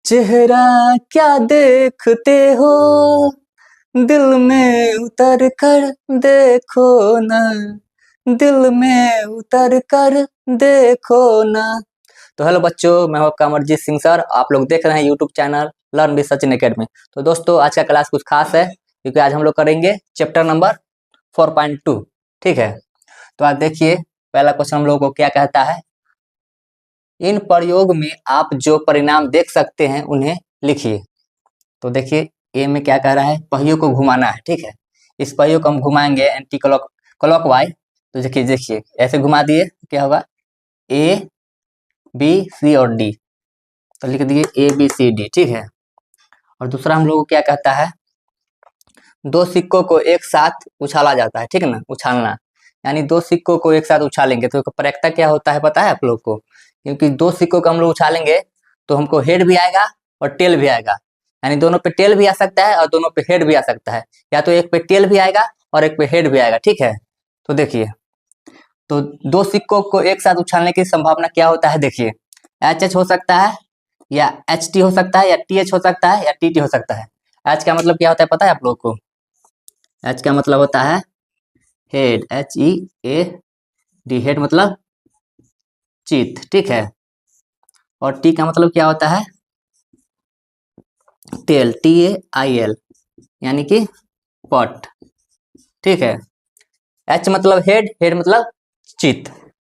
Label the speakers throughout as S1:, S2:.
S1: चेहरा क्या देखते हो, दिल में उतर कर देखो ना, दिल में उतर कर देखो ना। तो हेलो बच्चों, मैं हूं आपका अमरजीत सिंह सर। आप लोग देख रहे हैं YouTube channel learn with Sachin academy. तो दोस्तों, आज का क्लास कुछ खास है क्योंकि आज हम लोग करेंगे चैप्टर नंबर 4.2। ठीक है, तो आज देखिए पहला क्वेश्चन हम लोगों को क्या कहता है। इन प्रयोग में आप जो परिणाम देख सकते हैं उन्हें लिखिए। तो देखिए ए में क्या कह रहा है, पहियों को घुमाना है। ठीक है, इस पहियों को हम घुमाएंगे एंटी क्लॉकवाइज। तो देखिए देखिए ऐसे घुमा दिए, क्या होगा, ए बी सी और डी। तो लिख दिए ए बी सी डी। ठीक है, और दूसरा हम लोग को क्या कहता है, दो सिक्कों को एक साथ उछाला जाता है। ठीक है ना, उछालना यानी दो सिक्कों को एक साथ उछालेंगे तो प्रक्रिया क्या होता है पता है आप लोग को। क्योंकि दो सिक्कों को हम लोग उछालेंगे तो हमको हेड भी आएगा और टेल भी आएगा, यानी दोनों पे टेल भी आ सकता है और दोनों पे हेड भी आ सकता है, या तो एक पे टेल भी आएगा और एक पे हेड भी आएगा। ठीक है, तो देखिए, तो दो सिक्कों को एक साथ उछालने की संभावना क्या होता है, देखिए एच एच हो सकता है, या एच टी हो सकता है, या टी एच हो सकता है, या टी टी हो सकता है। एच का मतलब क्या होता है पता है आप लोग को, एच का मतलब होता है head, H E A D, head मतलब चित। ठीक है, और टी का मतलब क्या होता है, tail, T A I L, यानी कि पट। ठीक है, एच मतलब हेड, हेड मतलब चित,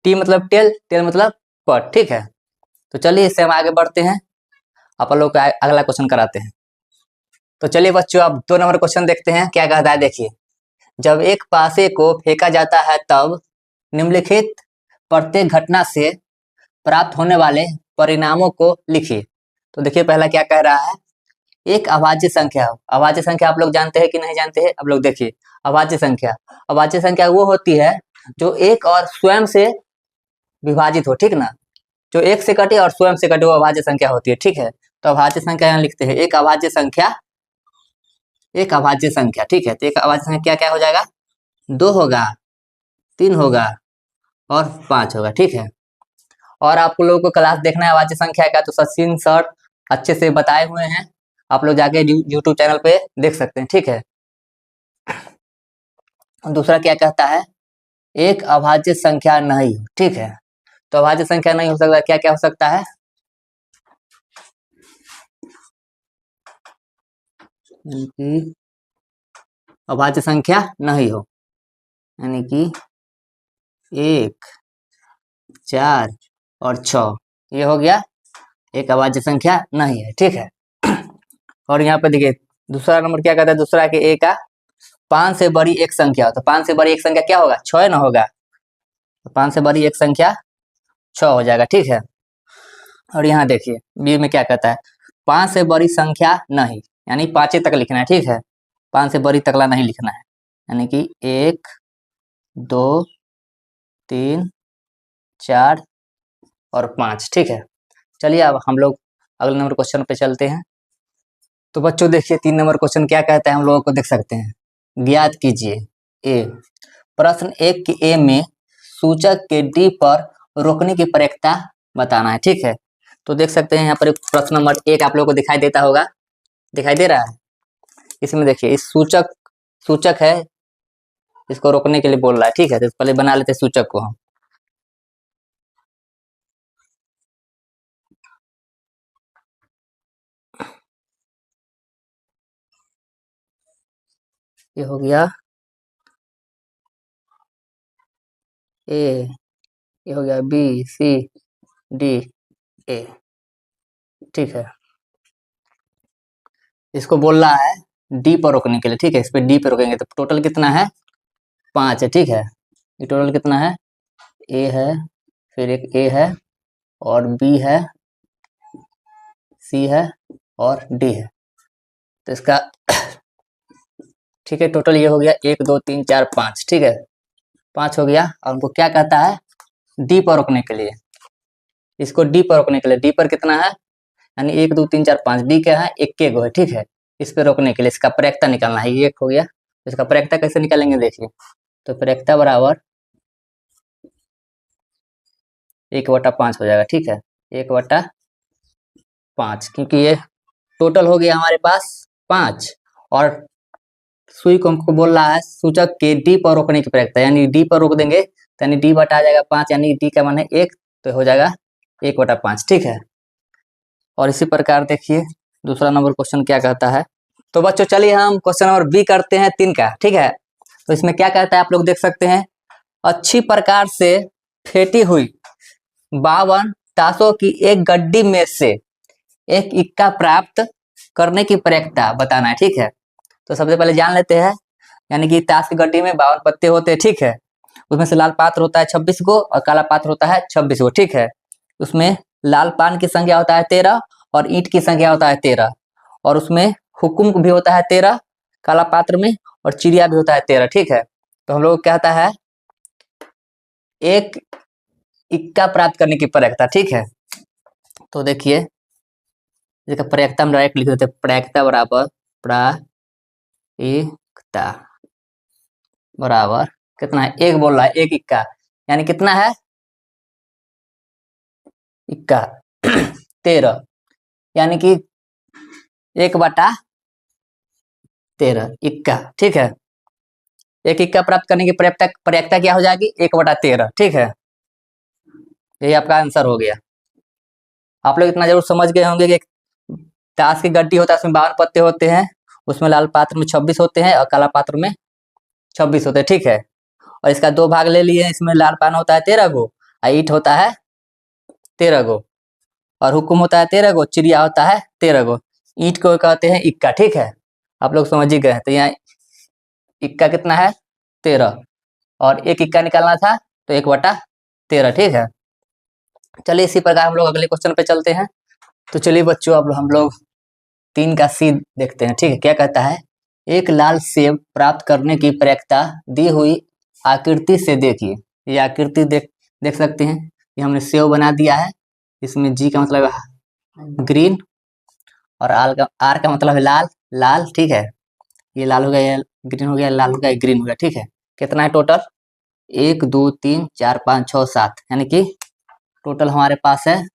S1: टी मतलब टेल, टेल मतलब पट। ठीक है, तो चलिए इससे हम आगे बढ़ते हैं, आप लोग को अगला क्वेश्चन कराते हैं। तो चलिए बच्चों, अब 2 नंबर क्वेश्चन देखते हैं क्या कहता है। देखिए, जब एक पासे को फेंका जाता है तब निम्नलिखित प्रत्येक घटना से प्राप्त होने वाले परिणामों को लिखिए। तो देखिए पहला क्या कह रहा है, एक अभाज्य संख्या हो। अभाज्य संख्या आप लोग जानते हैं कि नहीं जानते हैं, अब लोग देखिए। अभाज्य संख्या, अभाज्य संख्या वो होती है जो एक और स्वयं से विभाजित हो। ठीक ना, जो एक से कटे और स्वयं से कटे वो अभाज्य संख्या होती है। ठीक है, तो अभाज्य संख्या यहाँ लिखते हैं, एक अभाज्य संख्या, एक अभाज्य संख्या। ठीक है, तो एक अभाज्य संख्या क्या क्या हो जाएगा, 2 होगा, 3 होगा और 5 होगा। ठीक है, और आप लोगों को क्लास देखना है अभाज्य संख्या का तो सचिन सर अच्छे से बताए हुए हैं, आप लोग जाके यूट्यूब चैनल पे देख सकते हैं। ठीक है, दूसरा क्या कहता है, एक अभाज्य संख्या नहीं हो। ठीक है, तो अभाज्य संख्या नहीं हो सकता, क्या क्या हो सकता है, अभाज्य संख्या नहीं हो, यानी कि 1, 4 और 6, ये हो गया एक अभाज्य संख्या नहीं है। ठीक है, और यहाँ पे देखिए दूसरा नंबर क्या कहता है, दूसरा कि ए का 5 से बड़ी एक संख्या हो। तो 5 से बड़ी एक संख्या क्या होगा, 6 ना होगा, तो 5 से बड़ी एक संख्या 6 हो जाएगा। ठीक है, और यहाँ देखिए बी में क्या कहता है, 5 से बड़ी संख्या नहीं, यानी 5 तक लिखना है। ठीक है, 5 से बड़ी तकला नहीं लिखना है, यानी कि 1, 2, 3, 4 और 5। ठीक है, चलिए अब हम लोग अगले नंबर क्वेश्चन पे चलते हैं। तो बच्चों देखिए 3 नंबर क्वेश्चन क्या कहता है, हम लोगों को देख सकते हैं। ज्ञात कीजिए ए, प्रश्न 1 के ए में सूचक के डी पर रोकने की प्रक्रिया बताना है। ठीक है, तो देख सकते हैं यहाँ पर प्रश्न नंबर 1 आप लोगों को दिखाई देता होगा, दिखाई दे रहा है। इसमें देखिए इस सूचक, सूचक है, इसको रोकने के लिए बोल रहा है। ठीक है, तो पहले बना लेते सूचक को हम। ये हो गया ए, ये हो गया बी सी डी ए। ठीक है, इसको बोल रहा है डी पर रोकने के लिए। ठीक है, इस पे डी पर रोकेंगे तो टोटल कितना है, 5 है। ठीक है, ये टोटल कितना है, ए है, फिर एक ए है और बी है, सी है और डी है, तो इसका ठीक है टोटल ये हो गया 1 2 3 4 5। ठीक है, 5 हो गया, और उनको क्या कहता है, डी पर रोकने के लिए, इसको डी पर रोकने के लिए, डी पर कितना है, यानी 1 2 3 4 5, डी क्या है, 1 गो है। ठीक है, इस पे रोकने के लिए इसका प्रक्रिया निकालना है, ये 1 हो गया, इसका प्रक्रिया कैसे निकालेंगे देखिए, तो प्रक्रिया बराबर 1/5 हो जाएगा। ठीक है, 1/5 5, क्योंकि ये टोटल हो गया हमारे पास 5 और सुई को हमको बोल रहा है सूचक के डी पर रोकने की प्रक्रिया, यानी डी पर रोक देंगे तो यानी डी बटा आ जाएगा 5, यानी डी का मान है 1, तो हो जाएगा 1/5। ठीक है, और इसी प्रकार देखिए दूसरा नंबर क्वेश्चन क्या कहता है। तो बच्चों चलिए हम क्वेश्चन नंबर बी करते हैं 3 का। ठीक है, तो इसमें क्या कहता है आप लोग देख सकते हैं, अच्छी प्रकार से फेंटी हुई 52 ताशों की एक गड्डी में से एक इक्का प्राप्त करने की प्रक्रिया बताना है। ठीक है, तो सबसे पहले जान लेते हैं, यानी कि ताश की गड्डी में 52 पत्ते होते हैं। ठीक है, उसमें से लाल पात्र होता है 26 गो और काला पात्र होता है 26 गो। ठीक है, उसमें लाल पान की संख्या होता है 13 और ईंट की संख्या होता है 13, और उसमें हुकुम भी होता है 13 काला पात्र में, और चिड़िया भी होता है 13। ठीक है, तो हम लोग कहता है एक इक्का प्राप्त करने की प्रक्रिया। ठीक है, तो देखिए इसका प्रक्रिया हम डायरेक्ट लिख देते हैं, प्रक्रिया बराबर प्रायिकता बराबर कितना है, 1 बोल रहा है, 1 इक्का, यानी कितना है इक्का 13, यानी कि 1/13 इक्का। ठीक है, एक इक्का प्राप्त करने की प्रक्रिया क्या हो जाएगी, 1/13। ठीक है, यही आपका आंसर हो गया। आप लोग इतना जरूर समझ गए होंगे कि ताश की गड्डी होता है, उसमें 52 पत्ते होते हैं, उसमें लाल पात्र में 26 होते हैं और काला पात्र में 26 होते हैं। ठीक है, और इसका 2 भाग ले लिए, इसमें लाल पान होता है 13 गो और ईंट होता है 13 गो और हुकुम होता है 13 गो, चिड़िया होता है 13 गो, ईंट को कहते हैं इक्का। ठीक है, आप लोग समझ ही गए। तो यहाँ इक्का कितना है 13 और एक इक्का निकालना था तो 1/13। ठीक है, चलिए इसी प्रकार हम लोग अगले क्वेश्चन पे चलते हैं। तो चलिए बच्चों अब हम लोग 3 का सी देखते हैं। ठीक है, क्या कहता है, एक लाल सेब प्राप्त करने की प्रक्रिया दी हुई आकृति से देखिए। ये आकृति देख सकते हैं, ये हमने सेब बना दिया है, इसमें जी का मतलब है ग्रीन और आर का मतलब है लाल। ठीक है, ये लाल हो गया, ये ग्रीन हो गया, लाल हो गया, ग्रीन हो गया। ठीक है, कितना है टोटल, 1 2 3 4 5 6 7, यानी कि टोटल हमारे पास है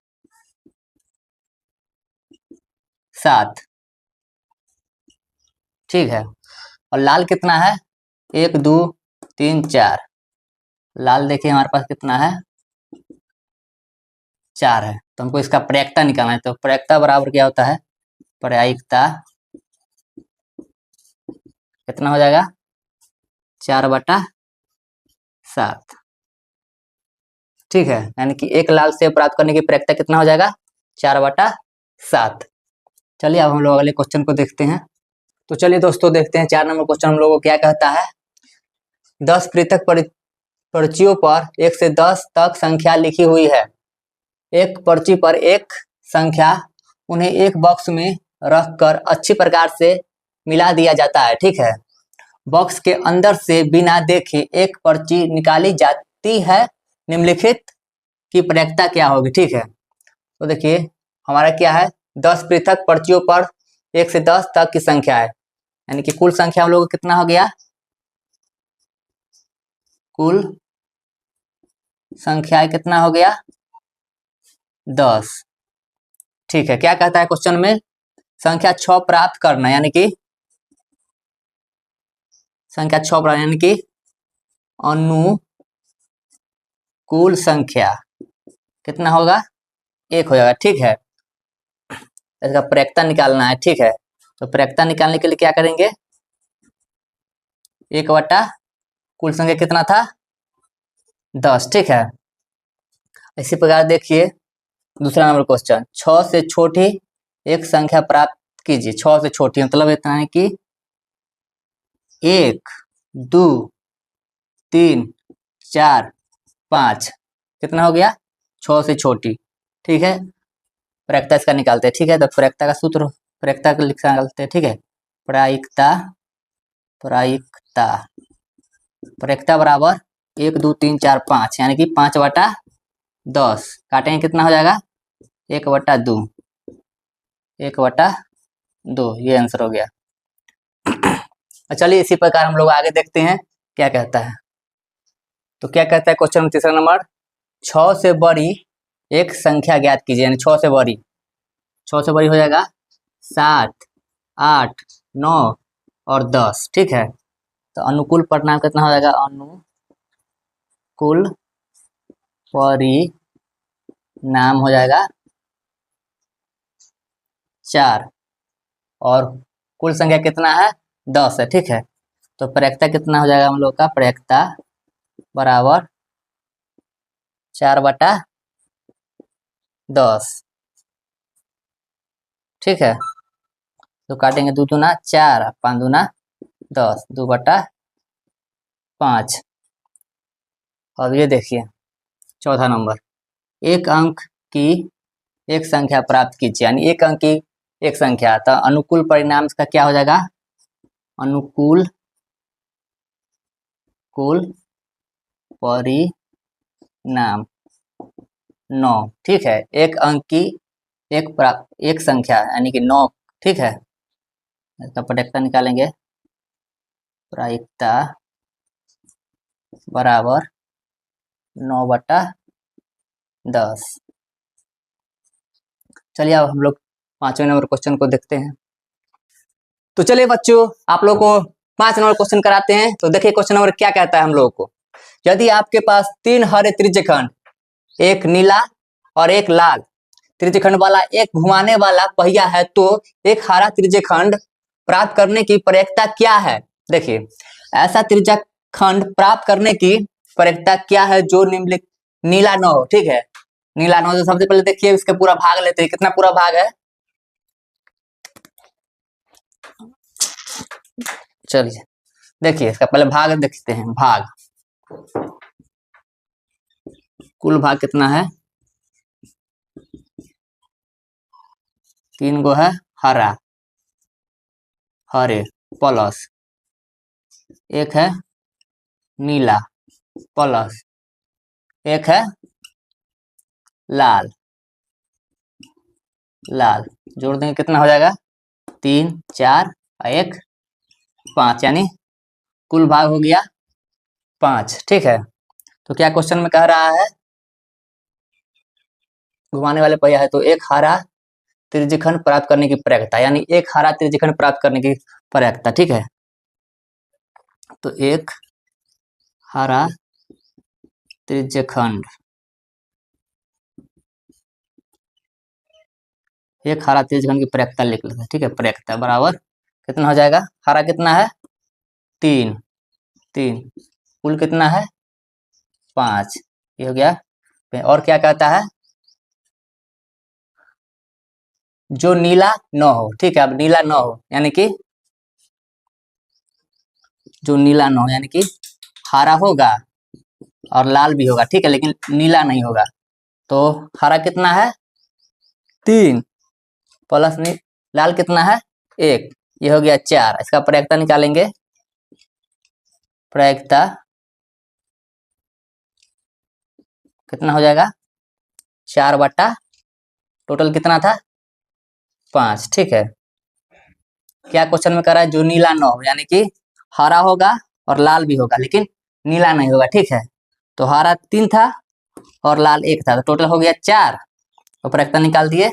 S1: 7। ठीक है, और लाल कितना है, 1 2 3 4, लाल देखिए हमारे पास कितना है 4 है, तो हमको इसका प्रक्रिया निकालना है। तो प्रक्रिया बराबर क्या होता है, प्रायिकता कितना हो जाएगा 4/7। ठीक है, यानी कि एक लाल सेब प्राप्त करने की प्रक्रिया कितना हो जाएगा 4/7। चलिए अब हम लोग अगले क्वेश्चन को देखते हैं। तो चलिए दोस्तों देखते हैं 4 नंबर क्वेश्चन हम लोगों को क्या कहता है, 10 पृथक पर्चियों पर 1 से 10 तक संख्या लिखी हुई है। एक पर्ची पर एक संख्या, उन्हें एक बॉक्स में रखकर अच्छी प्रकार से मिला दिया जाता है। ठीक है, बॉक्स के अंदर से बिना देखे एक पर्ची निकाली जाती है, निम्नलिखित की प्रक्रिया क्या होगी। ठीक है, तो देखिए हमारा क्या है, 10 पृथक पर्चियों पर 1 से 10 तक की संख्या है, यानी कि कुल संख्या हम लोग कितना हो गया, कुल संख्या कितना हो गया 10। ठीक है, क्या कहता है क्वेश्चन में, संख्या 6 प्राप्त करना, यानी कि संख्या 6 प्राप्त, यानी कि अनुकूल संख्या कितना होगा 1 हो जाएगा। ठीक है, इसका प्रक्रिया निकालना है। ठीक है, तो प्रक्रिया निकालने के लिए क्या करेंगे, 1 बटा कुल संख्या कितना था 10। ठीक है, इसी प्रकार देखिए दूसरा नंबर क्वेश्चन, 6 से छोटी एक संख्या प्राप्त कीजिए। 6 से छोटी मतलब इतना है कि 1 2 3 4 5, कितना हो गया 6 से छोटी। ठीक है, प्रक्रिया इसका निकालते हैं। ठीक है, तो प्रक्रिया का सूत्र प्रक्रिया का निकालते हैं। ठीक है, प्रायिकता प्रक्रिया बराबर 1 2 3 4 5, यानी कि 5/10, काटेंगे कितना हो जाएगा 1/2, 1/2, ये आंसर हो गया। चलिए इसी प्रकार हम लोग आगे देखते हैं क्या कहता है। तो क्या कहता है क्वेश्चन तीसरा नंबर, 6 से बड़ी एक संख्या ज्ञात कीजिए, यानी 6 से बड़ी। 6 से बड़ी हो जाएगा 7, 8, 9 और 10। ठीक है, तो अनुकूल परिणाम कितना हो जाएगा? अनुकूल परिणाम हो जाएगा 4 और कुल संख्या कितना है? 10 है। ठीक है, तो प्रयेक्ता कितना हो जाएगा हम लोग का? प्रयेक्ता बराबर 4/10। ठीक है, तो काटेंगे 2 दूना 4, 5 दूना 10, 2/5। अब ये देखिए चौथा नंबर, एक अंक की एक संख्या प्राप्त कीजिए, यानी एक अंक की एक संख्या। तो अनुकूल परिणाम का क्या हो जाएगा? अनुकूल परिणाम 9। ठीक है, एक अंक की एक संख्या यानी कि 9। ठीक है, इसका प्रायिकता निकालेंगे। प्रायिकता बराबर 9/10। चलिए अब हम लोग 5वें नंबर क्वेश्चन को देखते हैं। तो चलिए बच्चों, आप लोग को 5 नंबर क्वेश्चन कराते हैं। तो देखिए क्वेश्चन नंबर क्या कहता है हम लोग को। यदि आपके पास 3 हरे त्रिज्यखंड, एक नीला और एक लाल त्रिज्यखंड वाला एक घुमाने वाला पहिया है, तो एक हरा त्रिज्यखंड प्राप्त करने की प्रयेक्ता क्या है? देखिए, ऐसा त्रिज्यखंड प्राप्त करने की प्रयेक्ता क्या है जो निम्नलिखित नीला न हो। ठीक है, नीला न हो तो सबसे पहले देखिए इसका पूरा भाग लेते हैं। कितना पूरा भाग है? चलिए देखिए इसका पहले भाग देखते हैं। भाग, कुल भाग कितना है? 3 गो है हरा, हरे प्लस एक है नीला प्लस एक है लाल। लाल जोड़ देंगे कितना हो जाएगा? 3, 4 और 1, 5, यानी कुल भाग हो गया 5। ठीक है, तो क्या क्वेश्चन में कह रहा है? घुमाने वाले पहिया है तो एक हरा त्रिज्यखंड प्राप्त करने की प्रयेक्ता, यानी एक हरा त्रिज्यखंड प्राप्त करने की प्रयेक्ता। ठीक है, तो एक हरा त्रिज्यखंड, एक हरा त्रिज्यखंड की प्रयेक्ता लिख लेते हैं। ठीक है, प्रयेक्ता बराबर कितना हो जाएगा? हरा कितना है? 3, 3 कुल कितना है? 5। ये हो गया। और क्या कहता है? जो नीला न हो। ठीक है, अब नीला न हो यानी कि जो नीला न हो यानी कि हरा होगा और लाल भी होगा। ठीक है, लेकिन नीला नहीं होगा। तो हरा कितना है? 3 प्लस लाल कितना है? 1, ये हो गया 4। इसका प्रयेक्ता निकालेंगे। प्रयेक्ता कितना हो जाएगा? 4 बटा टोटल कितना था? 5। ठीक है, क्या क्वेश्चन में कह रहा है? जो नीला न हो, यानी कि हरा होगा और लाल भी होगा लेकिन नीला नहीं होगा। ठीक है, तो हरा 3 था और लाल 1 था, तो टोटल हो गया 4। तो प्रयेक्ता निकाल दिए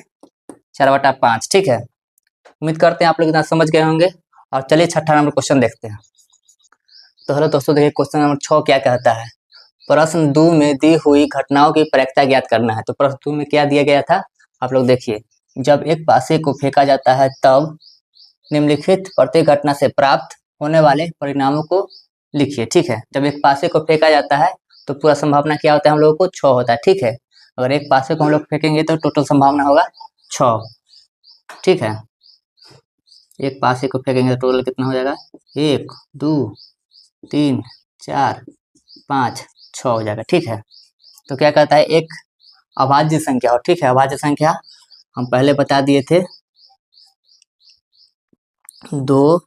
S1: 4/5। ठीक है, उम्मीद करते हैं आप लोग इतना समझ गए होंगे। और चलिए 6ठा नंबर क्वेश्चन देखते हैं। तो हेलो दोस्तों, देखिए क्वेश्चन नंबर 6 क्या कहता है। प्रश्न 2 में दी हुई घटनाओं की प्रयेक्ता ज्ञात करना है। तो प्रश्न 2 में क्या दिया गया था आप लोग देखिए। जब एक पासे को फेंका जाता है तब निम्नलिखित प्रत्येक घटना से प्राप्त होने वाले परिणामों को लिखिए। ठीक है, जब एक पासे को फेंका जाता है तो पूरा संभावना क्या होता है? हम लोगों को 6 होता है। ठीक है, अगर एक पासे को हम लोग फेंकेंगे तो टोटल संभावना होगा 6। ठीक है, एक पासे को फेंकेंगे तो टोटल कितना हो जाएगा? 1, 2, 3, 4, 5, 6 हो जाएगा। ठीक है, तो क्या कहता है? एक अभाज्य संख्या हो। ठीक है, अभाज्य संख्या हम पहले बता दिए थे 2,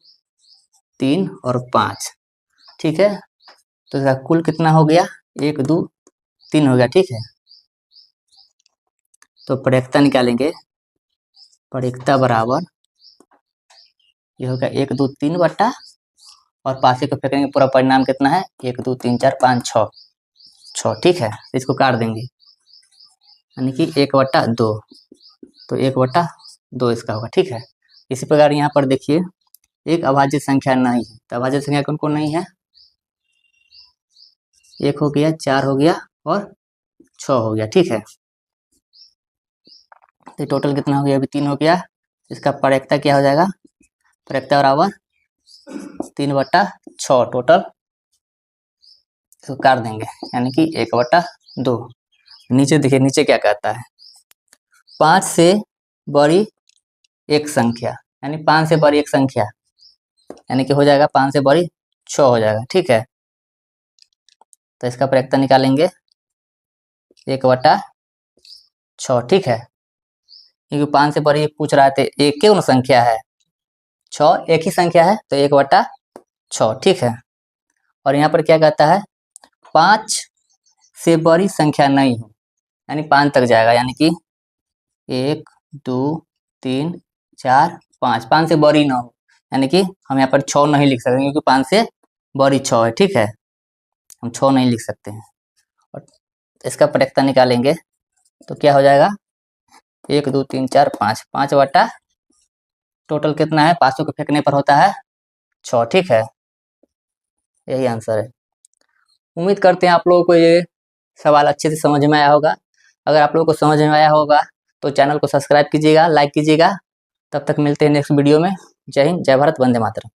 S1: 3 और 5। ठीक है, तो इसका कुल कितना हो गया? 1, 2, 3 हो गया। ठीक है, तो प्रयेक्ता निकालेंगे। प्रयेक्ता बराबर ये होगा 1, 2, 3 बटा और पासे को फेंकेंगे, पूरा परिणाम कितना है? 1, 2, 3, 4, 5, 6। ठीक है, इसको काट देंगे यानी कि 1/2। तो 1/2 2 इसका होगा, ठीक है। इसी प्रकार यहाँ पर देखिए एक अभाज्य संख्या नहीं है, तो अभाज्य संख्या कौन कौन नहीं है, 1 हो गया, 4 हो गया और 6 हो गया, ठीक है। तो टोटल कितना हो गया, अभी 3 हो गया। इसका प्रयेक्ता क्या हो जाएगा, प्रयेक्ता बराबर 3/6 टोटल इसको काट देंगे, यानी कि 1/2। नीचे देखिए, नीचे क्या कहता है, 5 से बड़ी एक संख्या, यानी 5 से बड़ी एक संख्या, यानी कि हो जाएगा 5 से बड़ी 6 हो जाएगा, ठीक है। तो इसका प्रयेक्ता निकालेंगे 1/6, ठीक है। क्योंकि 5 से बड़ी पूछ रहा है, एक क्यों संख्या है, 6 एक ही संख्या है, तो 1/6, ठीक है। और यहाँ पर क्या कहता है, 5 से बड़ी संख्या नहीं हो, यानी 5 तक जाएगा, यानी कि 1 2 3 4 5, 5 से बड़ी ना हो, यानी कि हम यहाँ पर 6 नहीं लिख सकते, क्योंकि 5 से बड़ी 6 है, ठीक है। हम 6 नहीं लिख सकते हैं। और इसका प्रयेक्ता निकालेंगे तो क्या हो जाएगा, 1 2 3 4 5, 5 टोटल कितना है, 500 को फेंकने पर होता है 6, ठीक है। यही आंसर है। उम्मीद करते हैं आप लोगों को ये सवाल अच्छे से समझ में आया होगा। अगर आप लोगों को समझ में आया होगा तो चैनल को सब्सक्राइब कीजिएगा, लाइक कीजिएगा। तब तक मिलते हैं नेक्स्ट वीडियो में। जय हिंद, जय भारत, वंदे मातरम।